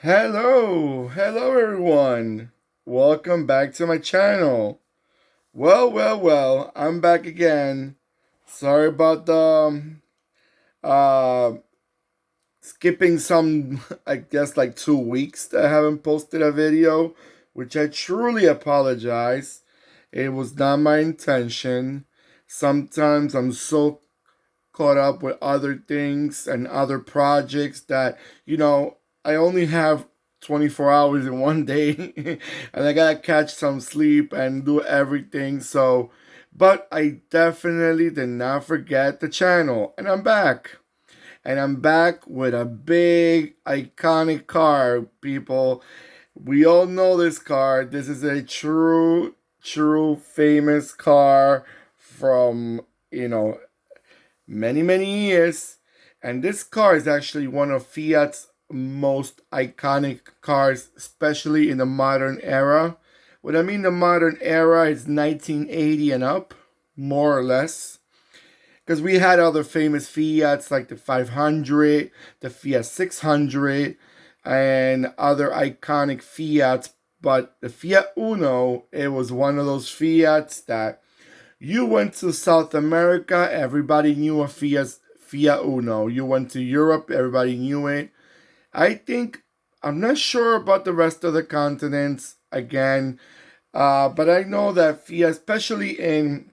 Hello everyone. Welcome back to my channel. Well, I'm back again. Sorry about the uh skipping some I guess like 2 weeks that I haven't posted a video, which I truly apologize. It was not my intention. Sometimes I'm so caught up with other things and other projects that, I only have 24 hours in one day and I gotta catch some sleep and do everything. So, but I definitely did not forget the channel and I'm back. And I'm back with a big iconic car, people. We all know this car. This is a true famous car from, you know, many years. And this car is actually one of Fiat's most iconic cars, especially in the modern era. What I mean the modern era is 1980 and up, more or less. Because we had other famous Fiats like the 500, the Fiat 600, and other iconic Fiats. But the Fiat Uno, it was one of those Fiats that you went to South America, everybody knew a Fiat Uno. You went to Europe, everybody knew it. I think, I'm not sure about the rest of the continents again, but I know that Fiat, especially in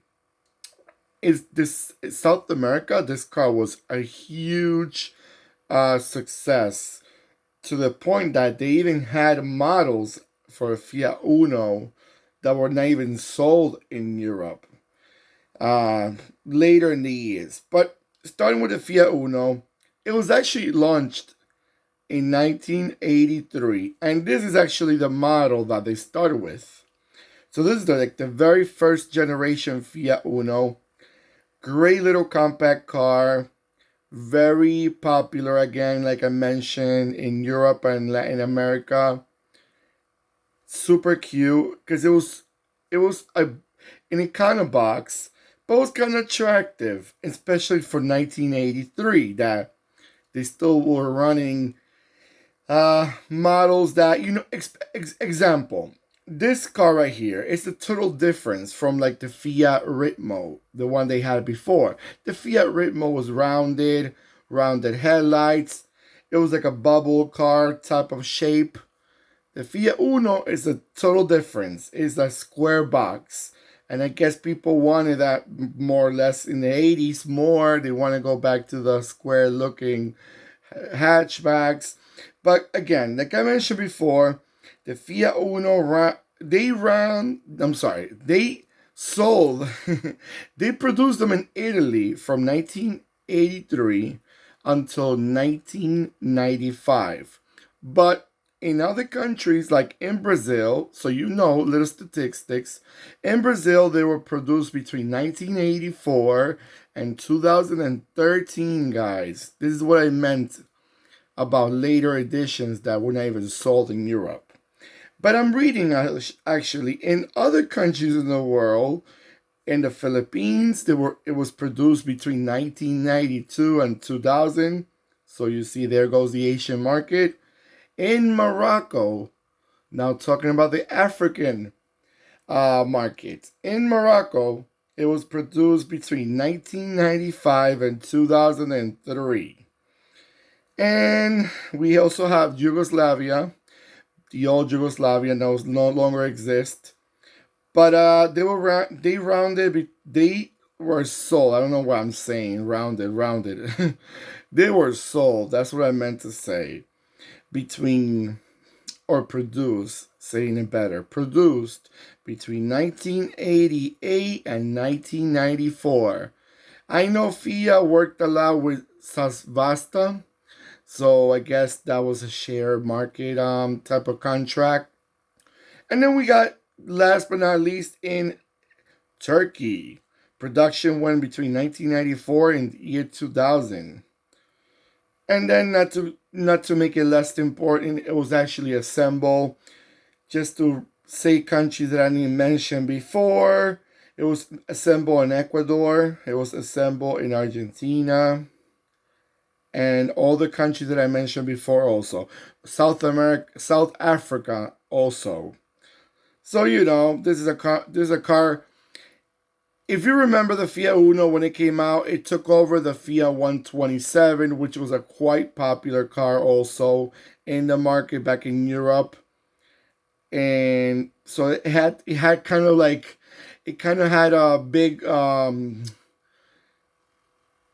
is this South America, this car was a huge success to the point that they even had models for Fiat Uno that were not even sold in Europe uh, later in the years. But starting with the Fiat Uno, it was actually launched in 1983, and this is actually the model that they started with. So this is the very first generation Fiat Uno. Great little compact car, very popular again, like I mentioned, in Europe and Latin America. Super cute because it was in a kind of box, but it was kind of attractive, especially for 1983. That they still were running models that example. This car right here is the total difference from like the Fiat Ritmo, the one they had before. The Fiat Ritmo was rounded headlights. It was like a bubble car type of shape. The Fiat Uno is a total difference. It's a square box. And I guess people wanted that more or less in the 80s more. They want to go back to the square looking hatchbacks. But again, like I mentioned before, the Fiat Uno, they sold, they produced them in Italy from 1983 until 1995. But in other countries, like in Brazil, so little statistics, in Brazil they were produced between 1984 and 2013, guys. This is what I meant about later editions that were not even sold in Europe. But I'm reading actually in other countries in the world, in the Philippines, it was produced between 1992 and 2000. So you see, there goes the Asian market. In Morocco, now talking about the African market. In Morocco, it was produced between 1995 and 2003. And we also have Yugoslavia, the old Yugoslavia that no longer exists. But they were sold. I don't know what I'm saying. Rounded. They were sold. That's what I meant to say. Between or produced, saying it better, produced between 1988 and 1994. I know Fiat worked a lot with Sasvasta, so I guess that was a share market type of contract. And then we got, last but not least, in Turkey. Production went between 1994 and year 2000. And then not to make it less important, it was actually assembled, just to say countries that I didn't mention before. It was assembled in Ecuador. It was assembled in Argentina. and all the countries that I mentioned before also. South America, South Africa also. So this is a car. If you remember the Fiat Uno when it came out, it took over the Fiat 127, which was a quite popular car also in the market back in Europe. And so it had kind of like it kind of had a big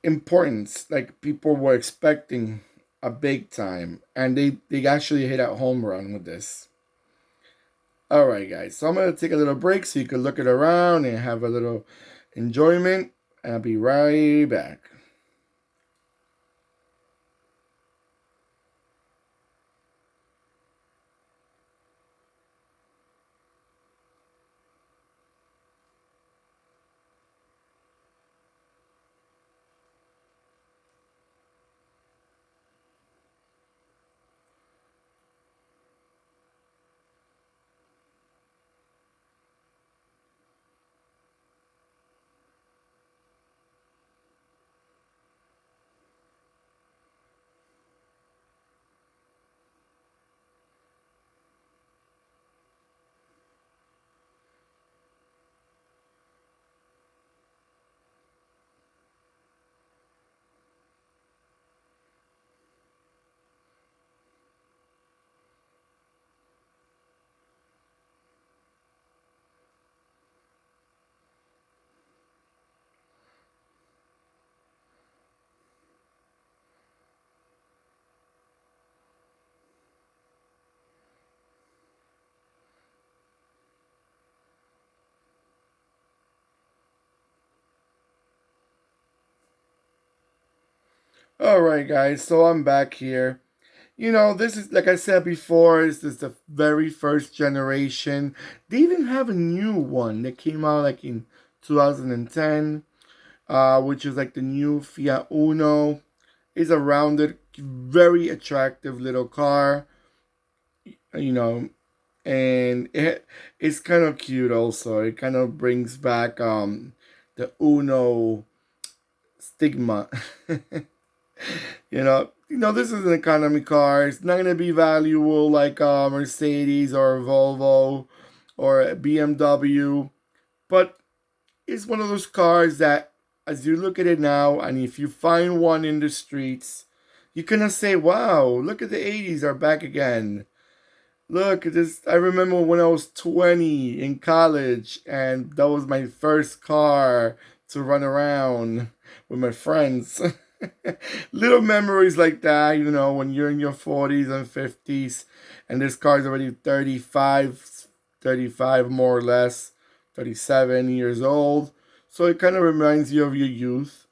importance. Like people were expecting a big time, and they actually hit a home run with this. All right, guys. So I'm gonna take a little break so you can look it around and have a little enjoyment. And I'll be right back. All right, guys. So I'm back here. This is like I said before. This is the very first generation. They even have a new one that came out like in 2010, which is like the new Fiat Uno. It's a rounded, very attractive little car. You know, and it's kind of cute. Also, it kind of brings back the Uno stigma. This is an economy car. It's not gonna be valuable like a Mercedes or a Volvo or a BMW, but it's one of those cars that, as you look at it now, and if you find one in the streets, you kind of say, "Wow, look at the '80s are back again." Look at this. I remember when I was 20 in college, and that was my first car to run around with my friends. Little memories like that, when you're in your 40s and 50s, and this car's already 35 more or less, 37 years old. So it kind of reminds you of your youth.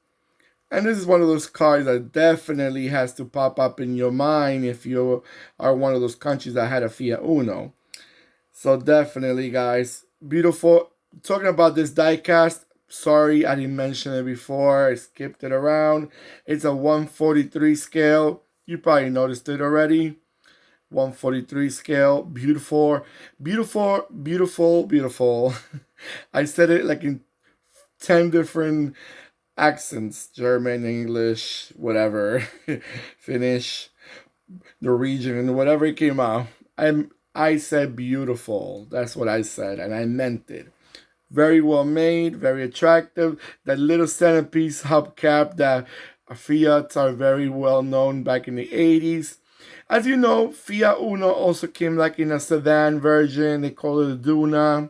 And this is one of those cars that definitely has to pop up in your mind if you are one of those countries that had a Fiat Uno. So definitely, guys, beautiful. Talking about this diecast, sorry I didn't mention it before. I skipped it around. It's a 143 scale. You probably noticed it already. 143 scale. Beautiful, beautiful, beautiful, beautiful. I said it like in 10 different accents: German, English, whatever, Finnish, Norwegian, whatever it came out. I said beautiful. That's what I said, and I meant it. Very well made, very attractive. That little centerpiece hubcap that Fiat are very well known back in the 80s. As you know, Fiat Uno also came like in a sedan version. They call it a Duna.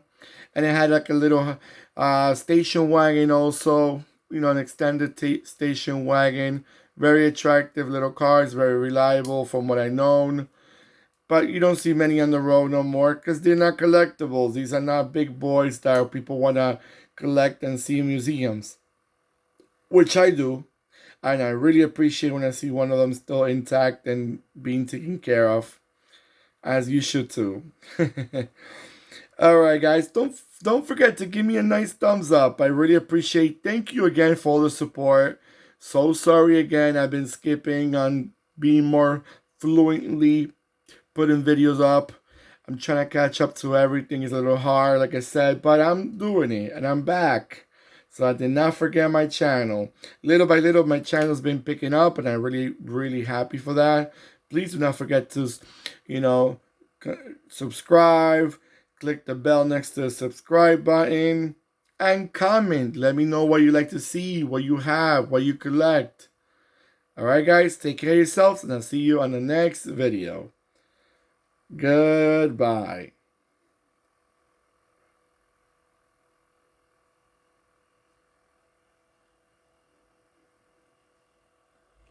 And it had like a little station wagon also, an extended station wagon. Very attractive little cars, very reliable from what I known. But you don't see many on the road no more because they're not collectibles. These are not big boys that people want to collect and see in museums, which I do. And I really appreciate when I see one of them still intact and being taken care of, as you should too. All right, guys, don't forget to give me a nice thumbs up. I really appreciate. Thank you again for all the support. So sorry again. I've been skipping on being more fluently putting videos up. I'm trying to catch up to everything. It's a little hard, like I said, but I'm doing it and I'm back. So I did not forget my channel. Little by little, my channel's been picking up, and I'm really happy for that. Please do not forget to, you know, subscribe, click the bell next to the subscribe button, and comment. Let me know what you like to see, what you have, what you collect. Alright guys, take care of yourselves, and I'll see you on the next video. Goodbye.